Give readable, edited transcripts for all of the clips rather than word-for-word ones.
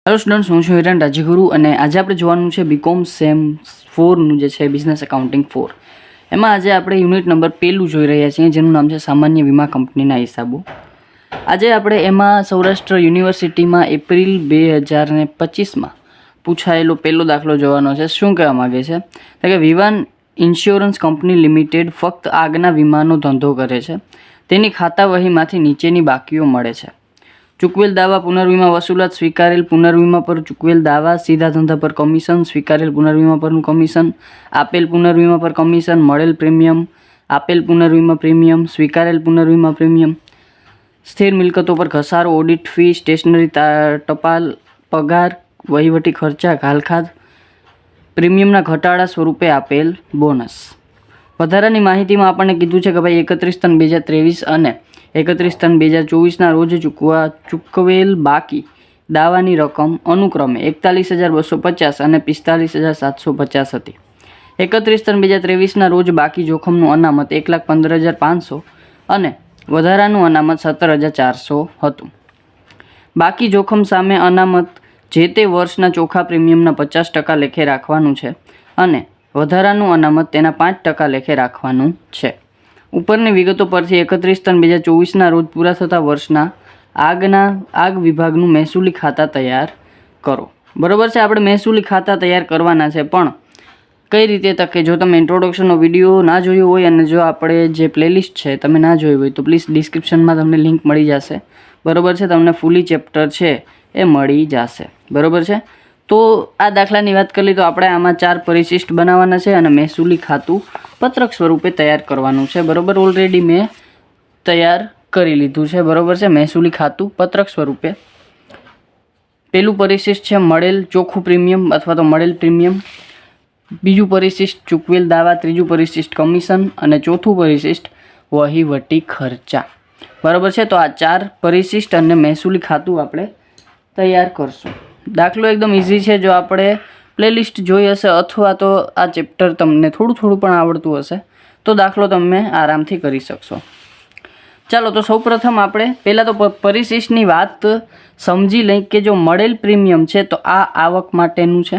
Hello students, હું છું હિરેન રાજ્યગુરુ અને આજે આપણે જોવાનું છે બીકોમ સેમ 4નું જે છે બિઝનેસ એકાઉન્ટિંગ 4. એમાં આજે આપણે યુનિટ નંબર 1 જોઈ રહ્યા છીએ, જેનું નામ છે સામાન્ય વીમા કંપનીના હિસાબો. આજે આપણે એમાં સૌરાષ્ટ્ર યુનિવર્સિટીમાં એપ્રિલ 2025માં પૂછાયેલો પહેલો દાખલો જોવાનો છે. શું કહેવા માગે છે કે વિવાન ઇન્સ્યોરન્સ કંપની લિમિટેડ ફક્ત આગના વીમાનો ધંધો કરે છે. તેની ખાતા વહીમાંથી નીચેની બાકીઓ મળે છે: ચૂકવેલ દાવા, પુનર્વીમા વસૂલાત, સ્વીકારેલ પુનર્વીમા પર ચૂકવેલ દાવા, સીધા ધંધા પર કમિશન, સ્વીકારેલ પુનર્વીમા પરનું કમિશન, આપેલ પુનર્વીમા પર કમિશન, મળેલ પ્રીમિયમ, આપેલ પુનર્વીમા પ્રીમિયમ, સ્વીકારેલ પુનર્વીમા પ્રીમિયમ, સ્થિર મિલકતો પર ઘસારો, ઓડિટ ફી, સ્ટેશનરી ટપાલ, પગાર, વહીવટી ખર્ચા, ઘાલખાદ, પ્રીમિયમના ઘટાડા સ્વરૂપે આપેલ બોનસ. વધારાની માહિતીમાં આપણને કીધું છે કે ભાઈ 31/3/2023 અને 31/3/2024ના રોજ ચૂકવેલ બાકી દાવાની રકમ અનુક્રમે 41,250 અને 45,750 હતી. 31/3/2023ના રોજ બાકી જોખમનું અનામત 1,15,500 અને વધારાનું અનામત 17,400 હતું. બાકી જોખમ સામે અનામત જે તે વર્ષના ચોખ્ખા પ્રીમિયમના 50% લેખે રાખવાનું છે અને વધારાનું અનામત તેના 5% લેખે રાખવાનું છે. ઉપરની વિગતો પરથી 31/3/2024ના રોજ પૂરા થતા વર્ષના આગ વિભાગનું મહેસૂલી ખાતા તૈયાર કરો. બરાબર છે, આપણે મહેસૂલી ખાતા તૈયાર કરવાના છે, પણ કઈ રીતે તકે જો તમે ઇન્ટ્રોડક્શનનો વિડીયો ના જોયો હોય અને જો આપણે જે પ્લેલિસ્ટ છે તમે ના જોઈ હોય તો પ્લીઝ ડિસ્ક્રિપ્શનમાં તમને લિંક મળી જશે. બરાબર છે, તમને ફૂલી ચેપ્ટર છે એ મળી જશે. બરાબર છે, તો આ દાખલાની વાત કરી તો આપણે આમાં 4 પરિશિષ્ટ બનાવવાના છે અને મહેસૂલી ખાતું પત્રક સ્વરૂપે તૈયાર કરવાનું છે. બરાબર, ઓલરેડી મેં તૈયાર કરી લીધું છે. બરાબર છે, મહેસૂલી ખાતું પત્રક સ્વરૂપે. પહેલું પરિશિષ્ટ છે મળેલ ચોખ્ખું પ્રીમિયમ અથવા તો મળેલ પ્રીમિયમ, બીજું પરિશિષ્ટ ચૂકવેલ દાવા, ત્રીજું પરિશિષ્ટ કમિશન અને ચોથું પરિશિષ્ટ વહીવટી ખર્ચા. બરાબર છે, તો આ 4 પરિશિષ્ટ અને મહેસૂલી ખાતું આપણે તૈયાર કરશું. દાખલો એકદમ ઇઝી છે. જો આપણે પ્લેલિસ્ટ જોઈ હશે અથવા તો આ ચેપ્ટર તમને થોડું પણ આવડતું હશે તો દાખલો તમે આરામથી કરી શકશો. ચાલો, તો સૌપ્રથમ આપણે પહેલાં તો પરિશિષ્ટની વાત સમજી લઈ કે જો મળેલ પ્રીમિયમ છે તો આ આવક માટેનું છે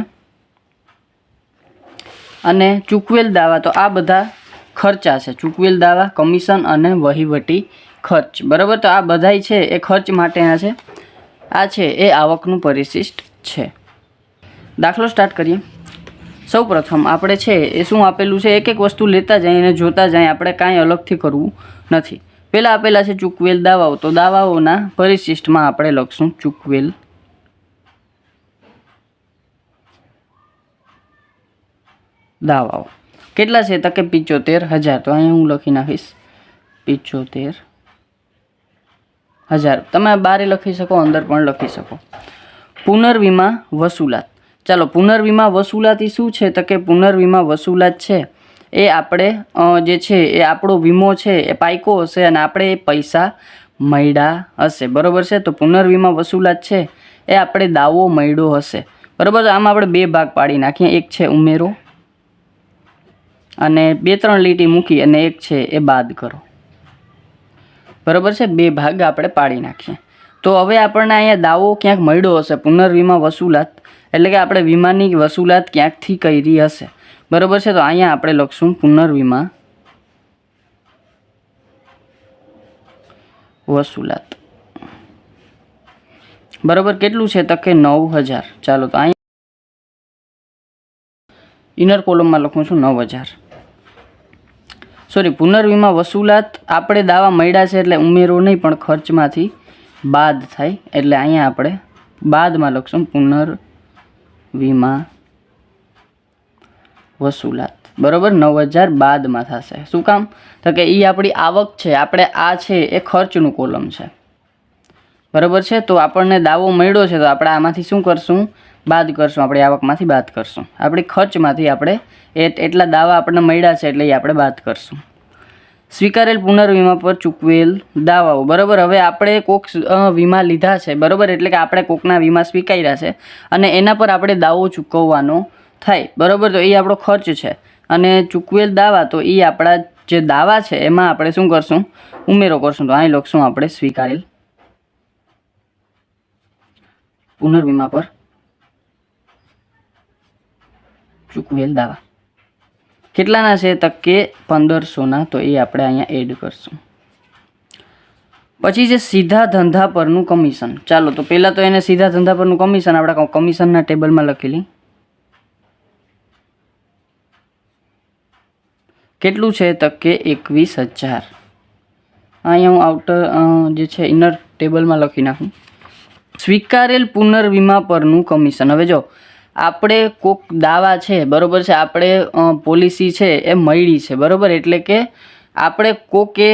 અને ચૂકવેલ દાવા તો આ બધા ખર્ચા છે. ચૂકવેલ દાવા, કમિશન અને વહીવટી ખર્ચ. બરાબર, તો આ બધાય છે એ ખર્ચ માટેના છે. આ છે એ આવકનું પરિશિષ્ટ છે. દાખલો સ્ટાર્ટ કરીએ. સૌ પ્રથમ આપણે છે એ શું આપેલું છે, એક એક વસ્તુ લેતા જાય અને જોતા જાય, આપણે કાંઈ અલગથી કરવું નથી. પહેલાં આપેલા છે ચૂકવેલ દાવાઓ, તો દાવાઓના પરિશિષ્ટમાં આપણે લખશું ચૂકવેલ દાવાઓ. કેટલા છે તો કે 75,000. તો અહીંયા હું લખી નાખીશ 75,000. તમે બારે લખી શકો, અંદર પણ લખી શકો. પુનર્વીમા વસૂલાત. ચાલો, પુનર્વીમા વસૂલાતી શું છે તો કે પુનર્વીમા વસૂલાત છે એ આપણે જે છે એ આપણો વીમો છે એ પાયકો હશે અને આપણે એ પૈસા મળ્યા હશે. બરાબર છે, તો પુનર્વીમા વસૂલાત છે એ આપણે દાવો મળ્યો હશે. બરાબર, આમાં આપણે 2 ભાગ પાડી નાખીએ. એક છે ઉમેરો અને 2-3 લીટી મૂકી અને એક છે એ બાદ કરો. બરાબર છે, 2 ભાગ આપણે પાડી નાખીએ. તો હવે આપણને અહીંયા દાવો ક્યાંક મળ્યો હશે, પુનર્વીમા વસૂલાત એટલે કે આપણે વીમાની વસૂલાત ક્યાંકથી કરી હશે. બરાબર છે, તો અહીંયા આપણે લખશું પુનર્વીમા વસૂલાત. બરાબર, કેટલું છે તો કે 9,000. ચાલો, તો અહીંયા ઇનર કોલમમાં લખું છું 9,000. સોરી, પુનર્વીમા વસૂલાત આપણે દાવા મળ્યા છે એટલે ઉમેરો નહીં પણ ખર્ચમાંથી બાદ થાય, એટલે અહીંયા આપણે બાદમાં લખશું પુનર્વીમા વસૂલાત. બરાબર, 9,000 બાદમાં થશે. શું કામ તો કે એ આપણી આવક છે, આપણે આ છે એ ખર્ચનું કોલમ છે. બરાબર છે, તો આપણને દાવો મળ્યો છે તો આપણે આમાંથી શું કરશું, બાદ કરશું. આપણી આવકમાંથી બાદ કરશું. આપણી ખર્ચમાંથી આપણે એટલા દાવા આપણને મળ્યા છે એટલે એ આપણે બાદ કરશું. સ્વીકારેલ પુનર્વીમા પર ચૂકવેલ દાવાઓ. બરાબર, હવે આપણે કોક વીમા લીધા છે. બરાબર, એટલે કે આપણે કોકના વીમા સ્વીકાર્યા છે અને એના પર આપણે દાવો ચૂકવવાનો થાય. બરાબર, તો એ આપણો ખર્ચ છે અને ચૂકવેલ દાવા તો એ આપણા જે દાવા છે એમાં આપણે શું કરશું, ઉમેરો કરશું. તો અહીં લખશું આપણે સ્વીકારેલ પુનર્વીમા પર વેલ દાવા કેટલાના છે તો કે 1500ના, તો એ આપણે અહીંયા એડ કરશું. પછી છે સીધા ધંધા પરનું કમિશન. ચાલો તો પહેલાં તો એને સીધા ધંધા પરનું કમિશન આપણે કમિશનના ટેબલમાં લખી લઈએ. કેટલું છે તો કે 21,000. અહીંયા હું આઉટર જે છે ઇનર ટેબલમાં લખી નાખું. સ્વીકારેલ પુનર્વીમા પરનું કમિશન. હવે જો આપણે કોક દાવા છે બરાબર છે, આપણે પોલિસી છે એ મળી છે બરાબર, એટલે કે આપણે કોકે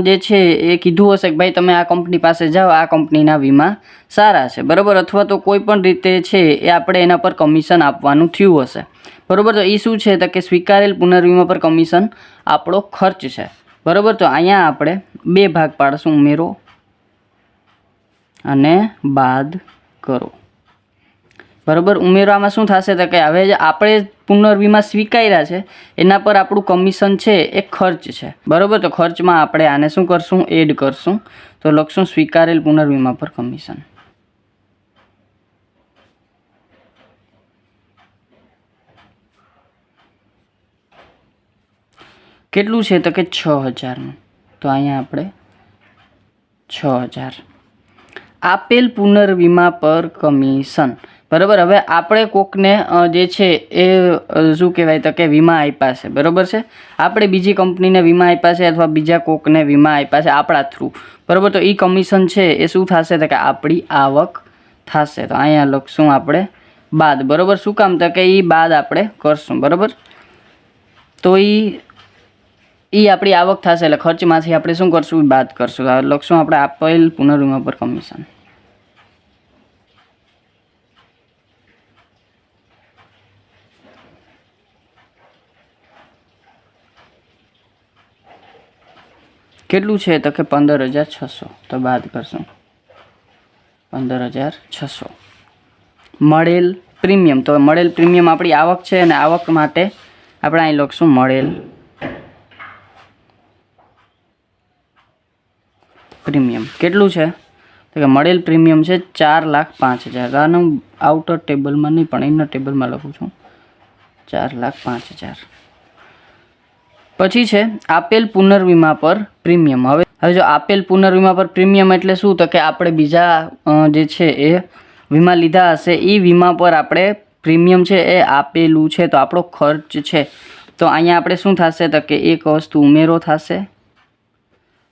જે છે એ કીધું હશે કે ભાઈ તમે આ કંપની પાસે જાઓ, આ કંપનીના વીમા સારા છે બરાબર, અથવા તો કોઈ પણ રીતે છે એ આપણે એના પર કમિશન આપવાનું થયું હશે બરાબર. તો એ શું છે તો કે સ્વીકારેલ પુનર્વીમા પર કમિશન આપણો ખર્ચ છે બરાબર. તો અહીંયા આપણે બે ભાગ પાડશું, ઉમેરો અને બાદ કરો બરાબર. ઉમેરવામાં શું થશે તો કે હવે આપણે પુનર્વીમા સ્વીકાર્યા છે એના પર આપણું કમિશન છે એ ખર્ચ છે બરાબર. તો ખર્ચમાં આપણે આને શું કરશું, એડ કરશું. તો લખશું સ્વીકારેલ પુનર્વીમા પર કમિશન. કેટલું છે તો કે 6,000નું. તો અહીંયા આપણે 6,000. આપેલ પુનર્વીમા પર કમિશન બરાબર. હવે આપણે કોકને જે છે એ શું કહેવાય તો કે વીમા આપ્યા છે બરાબર છે, આપણે બીજી કંપનીને વીમા આપ્યા છે અથવા બીજા કોકને વીમા આપ્યા છે આપણા થ્રુ બરાબર. તો એ કમિશન છે એ શું થશે તો કે આપણી આવક થશે. તો અહીંયા લખશું આપણે બાદ બરાબર. શું કામ તો કે એ બાદ આપણે કરશું બરાબર. તો એ આપણી આવક થશે એટલે ખર્ચમાંથી આપણે શું કરશું, બાદ કરશું. લખશું આપણે આપેલ પુનર્વીમા પર કમિશન. કેટલું છે તો કે 15,600. તો બાદ કરશું 15,600. મળેલ પ્રીમિયમ. તો મળેલ પ્રીમિયમ આપણી આવક છે અને આવક માટે આપણે અહીં લખશું મળેલ પ્રીમિયમ. કેટલું છે તો કે મળેલ પ્રીમિયમ છે 4,05,000. આનું આઉટર ટેબલમાં નહીં પણ ઇનર ટેબલમાં લખું છું 4,05,000. પછી છે આપેલ પુનર્વીમા પર પ્રીમિયમ. હવે જો આપેલ પુનર્વીમા પર પ્રીમિયમ એટલે શું તો કે આપણે બીજા જે છે એ વીમા લીધા હશે એ વીમા પર આપણે પ્રીમિયમ છે એ આપેલું છે, તો આપણો ખર્ચ છે. તો અહીંયા આપણે શું થશે તો કે એક વસ્તુ ઉમેરો થશે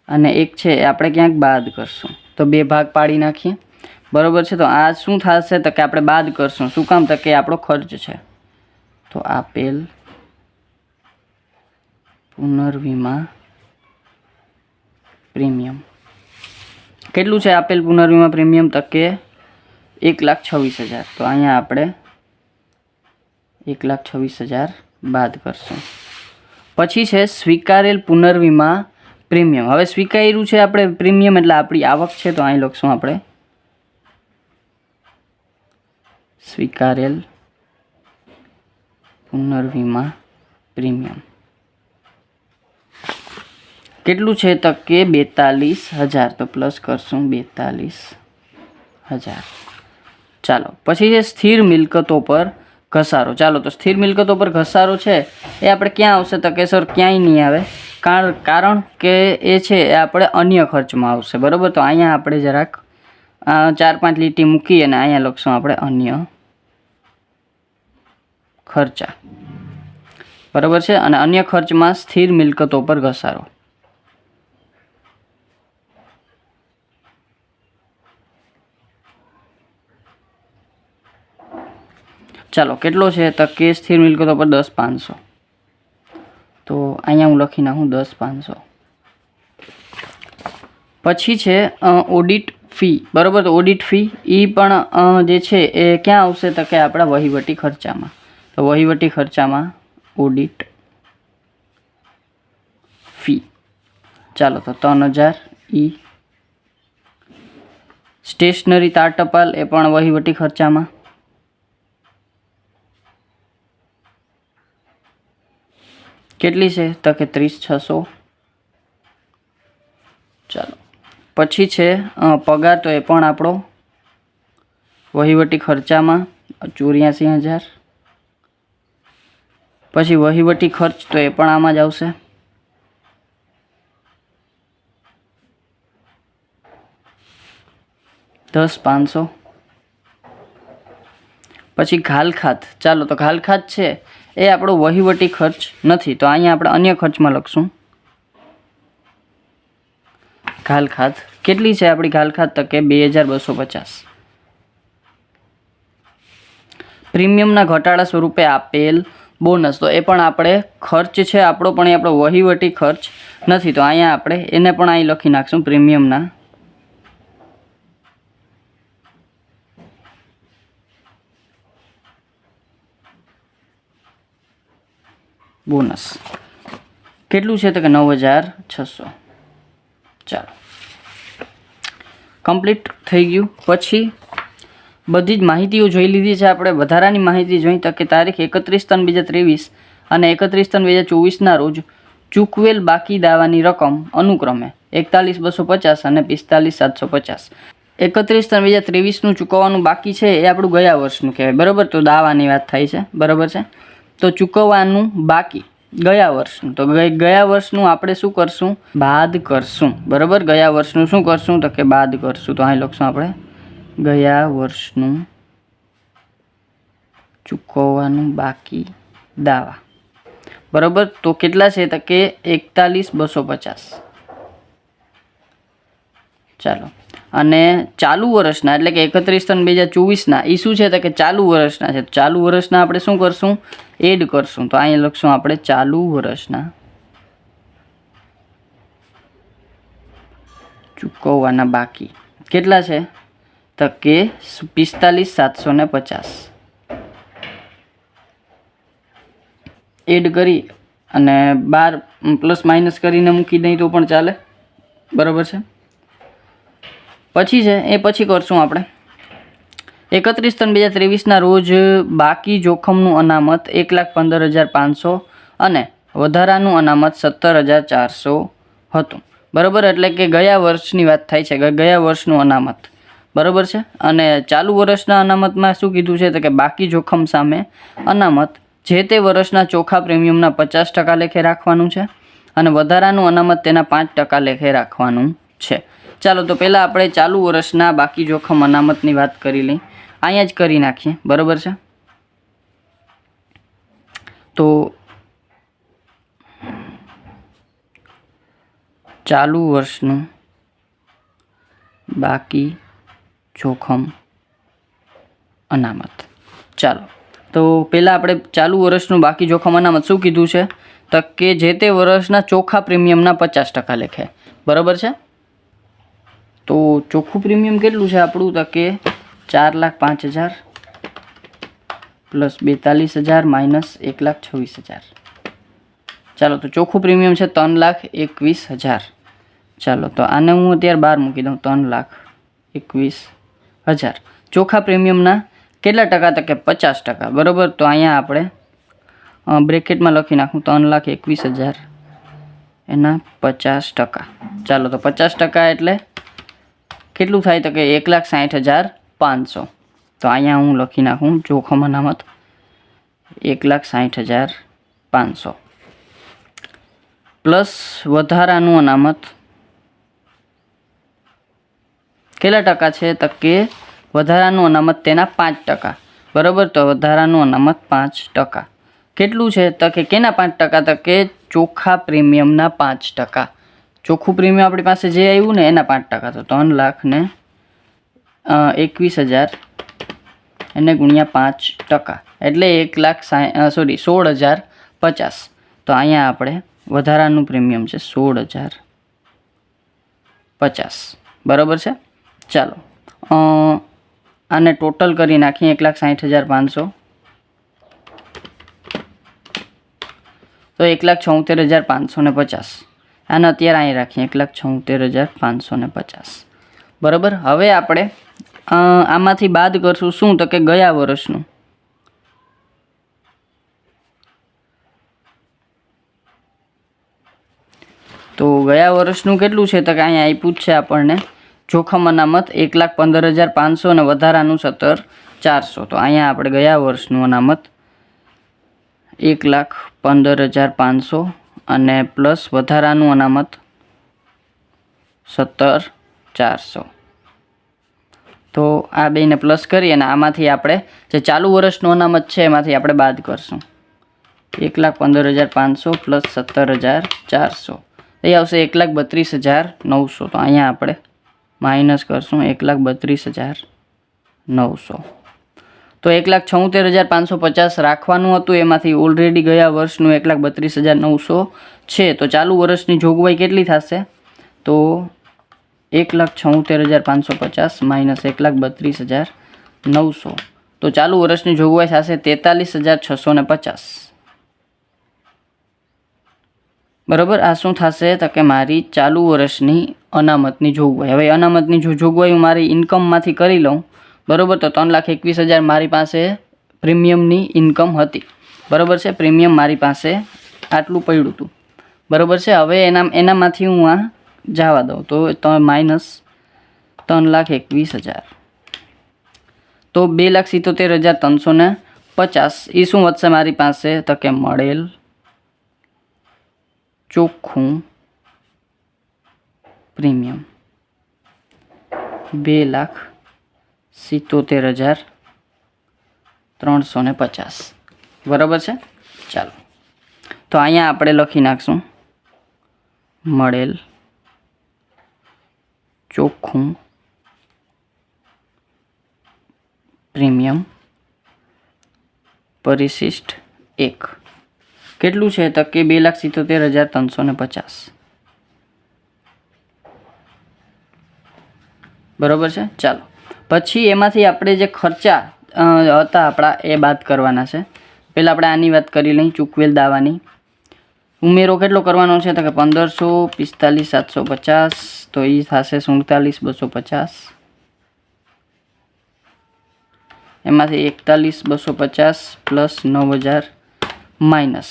અને એક છે એ આપણે ક્યાંક બાદ કરશું. તો બે ભાગ પાડી નાખીએ બરાબર છે. તો આ શું થશે તો કે આપણે બાદ કરશું. શું કામ તો કે આપણો ખર્ચ છે. તો આપેલ પુનર્વીમા પ્રીમિયમ કેટલું છે, આપેલ પુનર્વીમા પ્રીમિયમ તો કે 1,26,000. તો અહીંયા આપણે 1,26,000 બાદ કરશું. પછી છે સ્વીકારેલ પુનર્વીમા પ્રીમિયમ. હવે સ્વીકાર્યું છે આપણે પ્રીમિયમ એટલે આપણી આવક છે, તો અહીં લખશું આપણે સ્વીકારેલ પુનર્વીમા પ્રીમિયમ. કેટલું છે તો કે 42,000. તો પ્લસ કરશું 42,000. ચાલો પછી છે સ્થિર મિલકતો પર ઘસારો. ચાલો તો સ્થિર મિલકતો પર ઘસારો છે એ આપણે ક્યાં આવશે તો કે સર ક્યાંય નહીં આવે, કારણ કે એ છે એ આપણે અન્ય ખર્ચમાં આવશે બરાબર. તો અહીંયા આપણે જરાક 4-5 લીટી મૂકી અને અહીંયા લખશું આપણે અન્ય ખર્ચા બરાબર છે. અને અન્ય ખર્ચમાં સ્થિર મિલકતો પર ઘસારો. ચાલો કેટલો છે તો કે સ્થિર મિલકતો પર 10,500. તો અહીંયા હું લખી નાખું 10,500. પછી છે ઓડિટ ફી બરાબર. તો ઓડિટ ફી એ પણ જે છે એ ક્યાં આવશે તો કે આપણા વહીવટી ખર્ચામાં. તો વહીવટી ખર્ચામાં ઓડિટ ફી. ચાલો તો 3,000. સ્ટેશનરી તાર ટપાલ એ પણ વહીવટી ખર્ચામાં. કેટલી છે તો કે 30,600. ચાલો પછી છે પગાર. તો એ પણ આપણો વહીવટી ખર્ચામાં 84,000. પછી વહીવટી ખર્ચ, તો એ પણ આમાં જ આવશે. $10,500. પછી ઘાલખાત, ચાલો તો ઘાલખાત છે એ આપણો વહીવટી ખર્ચ નથી, તો અહીંયા આપણે અન્ય ખર્ચમાં લખશું ઘાલખાત. કેટલી છે આપણી ઘાલખાત? તો કે 2,250. પ્રીમિયમના ઘટાડા સ્વરૂપે આપેલ બોનસ, તો એ પણ આપણે ખર્ચ છે આપણો, પણ એ આપણો વહીવટી ખર્ચ નથી, તો અહીંયા આપણે એને પણ અહીં લખી નાખશું પ્રીમિયમના બોનસ. કેટલું છે? તો કે 9,600. ચાલો, કમ્પ્લીટ થઈ ગયું. પછી બધી જ માહિતીઓ જોઈ લીધી છે આપણે. વધારાની માહિતી જોઈ તો કે તારીખ 31/3/2023 અને 31/3/2024 રોજ ચૂકવેલ બાકી દાવાની રકમ અનુક્રમે 41,250 અને 45,750. 31/3/2023નું ચૂકવવાનું બાકી છે એ આપણું ગયા વર્ષનું કહેવાય, બરાબર. તો દાવાની વાત થાય છે, બરાબર છે. તો ચૂકવવાનું બાકી ગયા વર્ષનું, તો ગયા વર્ષનું આપણે શું કરશું? બાદ કરશું, બરાબર. ગયા વર્ષનું શું કરશું? તો કે બાદ કરશું. તો અહીં લખશું આપણે ગયા વર્ષનું ચૂકવવાનું બાકી દાવા, બરાબર. તો કેટલા છે? તો કે 41,250. ચાલો, અને ચાલુ વર્ષના એટલે કે 31/3/2024ના એ શું છે? તો કે ચાલુ વર્ષના છે. ચાલુ વર્ષના આપણે શું કરશું? એડ કરશું. તો અહીંયા લખશું આપણે ચાલુ વર્ષના ચૂકવવાના બાકી કેટલા છે? તો કે 45,750. એડ કરી અને 12 પ્લસ માઇનસ કરીને મૂકી દઈએ તો પણ ચાલે, બરાબર છે. પછી છે એ પછી કરશું આપણે 31/3/2023ના રોજ બાકી જોખમનું અનામત 1,15,500 અને વધારાનું અનામત 17,400 હતું, બરાબર. એટલે કે ગયા વર્ષની વાત થાય છે, ગયા વર્ષનું અનામત, બરાબર છે. અને ચાલુ વર્ષના અનામતમાં શું કીધું છે? તો કે બાકી જોખમ સામે અનામત જે તે વર્ષના ચોખ્ખા પ્રીમિયમના 50% લેખે રાખવાનું છે અને વધારાનું અનામત તેના 5% લેખે રાખવાનું છે. ચાલો, તો પહેલાં આપણે ચાલુ વર્ષના બાકી જોખમ અનામતની વાત કરી લઈ. અહીંયા જ કરી નાખીએ, બરાબર છે. તો ચાલુ વર્ષનું બાકી જોખમ અનામત. ચાલો, તો પહેલાં આપણે ચાલુ વર્ષનું બાકી જોખમ અનામત શું કીધું છે? તો કે જે તે વર્ષના ચોખ્ખા પ્રીમિયમના 50% લેખે, બરાબર છે. તો ચોખ્ખું પ્રીમિયમ કેટલું છે આપણું? તો કે 4,05,000 પ્લસ 42,000 માઇનસ 1,26,000. ચાલો, તો ચોખ્ખું પ્રીમિયમ છે 3,21,000. ચાલો, તો આને હું અત્યારે 12 મૂકી દઉં, 3,21,000. ચોખ્ખા પ્રીમિયમના કેટલા ટકા? તો કે 50%, બરાબર. તો અહીંયા આપણે બ્રેકેટમાં લખી નાખું 3,21,000 એના 50%. ચાલો, તો 50% એટલે કેટલું થાય? તો કે 1,60,500. તો અહીંયા હું લખી નાખું જોખમ અનામત 1,60,500 પ્લસ વધારાનું અનામત કેટલા ટકા છે? તો કે વધારાનું અનામત તેના 5%, બરાબર. તો વધારાનું અનામત 5%. કેટલું છે? તો કે કેના 5%? તો કે ચોખ્ખા પ્રીમિયમના 5%. ચોખ્ખું પ્રીમિયમ આપણી પાસે જે આવ્યું ને એના 5%. તો 3,21,000 એને ગુણ્યા 5% એટલે 16,050. તો અહીંયા આપણે વધારાનું પ્રીમિયમ છે 16,050, બરાબર છે. ચાલો, આને ટોટલ કરી નાખીએ 1,60,500 તો 1,76,550. આને અત્યારે અહીં રાખીએ 1,76,550, બરાબર. હવે આપણે આમાંથી બાદ કરશું શું? તો કે ગયા વર્ષનું. તો ગયા વર્ષનું કેટલું છે? તો કે અહીંયા આપ્યું જ છે આપણને જોખમ અનામત 1,15,500 અને વધારાનું 17,400. તો અહીંયા આપણે ગયા વર્ષનું અનામત 1,15,500 અને પ્લસ વધારાનું અનામત 17,400. તો આ બેને પ્લસ કરી અને આમાંથી આપણે જે ચાલુ વર્ષનું અનામત છે એમાંથી આપણે બાદ કરશું. 1,15,500 પ્લસ 17,400 એ આવશે 1,32,900. તો અહીંયા આપણે માઇનસ કરશું 1,32,900. તો 1,76,550 રાખવાનું હતું, એમાંથી ઓલરેડી ગયા વર્ષનું 1,32,900 છે. તો ચાલુ વર્ષની જોગવાઈ કેટલી થશે? તો 1,76,550 માઇનસ 1,32,900. તો ચાલુ વર્ષની જોગવાઈ થશે 43,650. બરાબર. આ શું થશે? તો કે મારી ચાલુ વર્ષની અનામતની જોગવાઈ. હવે અનામતની જોગવાઈ હું મારી ઇન્કમમાંથી કરી લઉં. બરાબર. તો 3,21,000 મારી પાસે પ્રીમિયમની ઇન્કમ હતી. બરાબર છે. પ્રીમિયમ મારી પાસે આટલું પડ્યું હતું. બરાબર છે. હવે એનામાંથી હું આ જવા દઉં તો માઇનસ 3,21,000. તો 2,77,350 એ શું વધશે મારી પાસે? તો કે મળેલ ચોખ્ખું પ્રીમિયમ 2,77,350. બરાબર છે. ચાલો તો અહીંયા આપણે લખી નાખશું મળેલ ચોખ્ખું પ્રીમિયમ પરિશિષ્ટ 1 કેટલું છે? તો કે 2,77,350. બરાબર છે. ચાલો પછી એમાંથી આપણે જે ખર્ચા હતા આપણા એ બાદ કરવાના છે. પહેલાં આપણે આની વાત કરી લઈએ, ચૂકવેલ દાવાની. ઉમેરો કેટલો કરવાનો છે? તો કે 1,500, 45,750. તો એ થશે 47,250. એમાંથી 41,250 પ્લસ 9,000 માઇનસ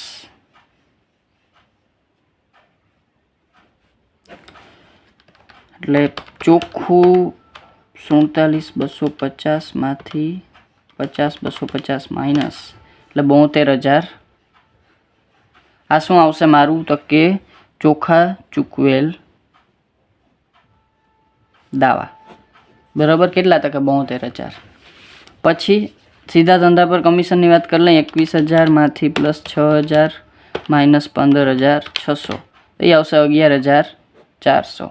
એટલે ચોખ્ખું 47,250 માંથી 50,250 માઇનસ એટલે 72,000. આ શું આવશે મારું? તો કે ચોખ્ખા ચૂકવેલ દાવા. બરાબર. કેટલા? તો કે 72,000. પછી સીધા ધંધા પર કમિશનની વાત કરી લઈએ. 21,000 માંથી પ્લસ 6,000 માઇનસ 15,600. એ આવશે 11,400.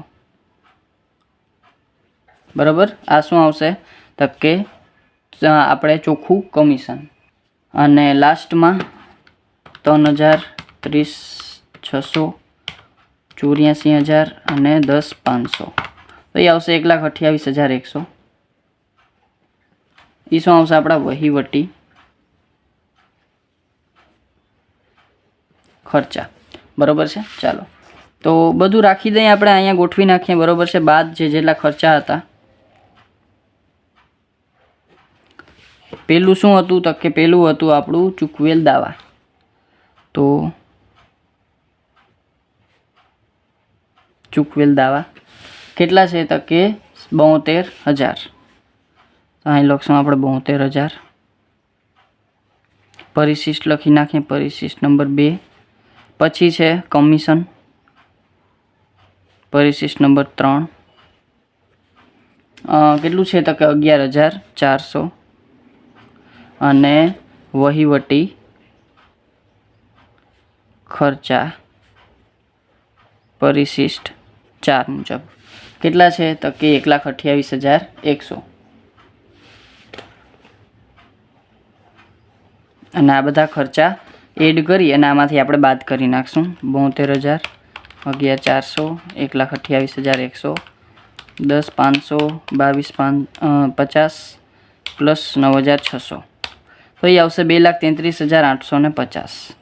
બરાબર. આ શું આવશે? તો કે આપણે ચોખ્ખું કમિશન. અને લાસ્ટમાં 3,030,600, 84,000 અને 10,500. તો એ આવશે 1,28,100. એ શું આવશે? આપણા વહીવટી ખર્ચા. બરાબર છે. ચાલો તો બધું રાખી દઈએ આપણે, અહીંયા ગોઠવી નાખીએ. બરાબર છે. બાદ જેટલા ખર્ચા હતા. પેલું શું હતું? તો કે પેલું હતું આપણું ચૂકવેલ દાવા. તો ચૂકવેલ દાવા કેટલા છે? તો કે 72,000. અહીં લખશું આપણે 72,000. પરિશિષ્ટ લખી નાખીએ, પરિશિષ્ટ નંબર 2. પછી છે કમિશન, પરિશિષ્ટ નંબર 3. કેટલું છે? તો કે 11,400. અને વહીવટી ખર્ચા પરિશિષ્ટ 4 મુજબ કેટલા છે? તો કે 1,28,100. અને આ બધા ખર્ચા એડ કરી અને આમાંથી આપણે બાદ કરી નાખશું. 72,000, 11,400, 1,28,100, 10,500, 22,50 પ્લસ 9,600. તો એ આવશે 2,33,850.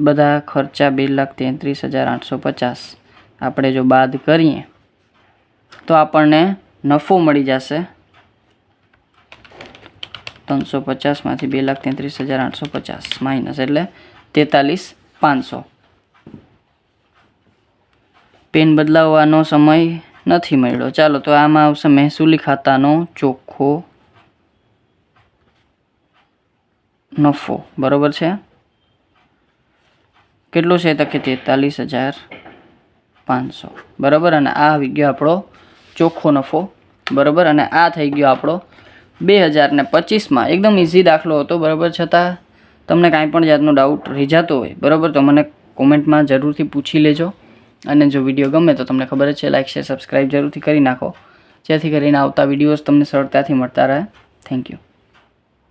બધા ખર્ચા 2,33,850 આપણે જો બાદ કરીએ તો આપણને નફો મળી જશે 350 માંથી 2,33,850 માઇનસ એટલે 43,500. પેન બદલાવવાનો સમય નથી મળ્યો. ચાલો તો આમાં આવશે મહેસૂલી ખાતાનો ચોખ્ખો નફો, બરાબર છે. કેટલો છે તો કે 43,500, બરાબર. અને આ આવી ગયો આપણો ચોખ્ખો નફો, બરાબર. અને આ થઈ ગયો આપણો 2025માં એકદમ ઇઝી દાખલો હતો, બરાબર. છતાં તમને કાંઈ પણ જાતનો ડાઉટ રહી જતો હોય, બરાબર, તો મને કોમેન્ટમાં જરૂરથી પૂછી લેજો. અને જો વિડીયો ગમે તો તમને ખબર જ છે, લાઇક શેર સબસ્ક્રાઈબ જરૂરથી કરી નાખો, જેથી કરીને આવતા વિડીયોઝ તમને સરળતાથી મળતા રહે. Thank you.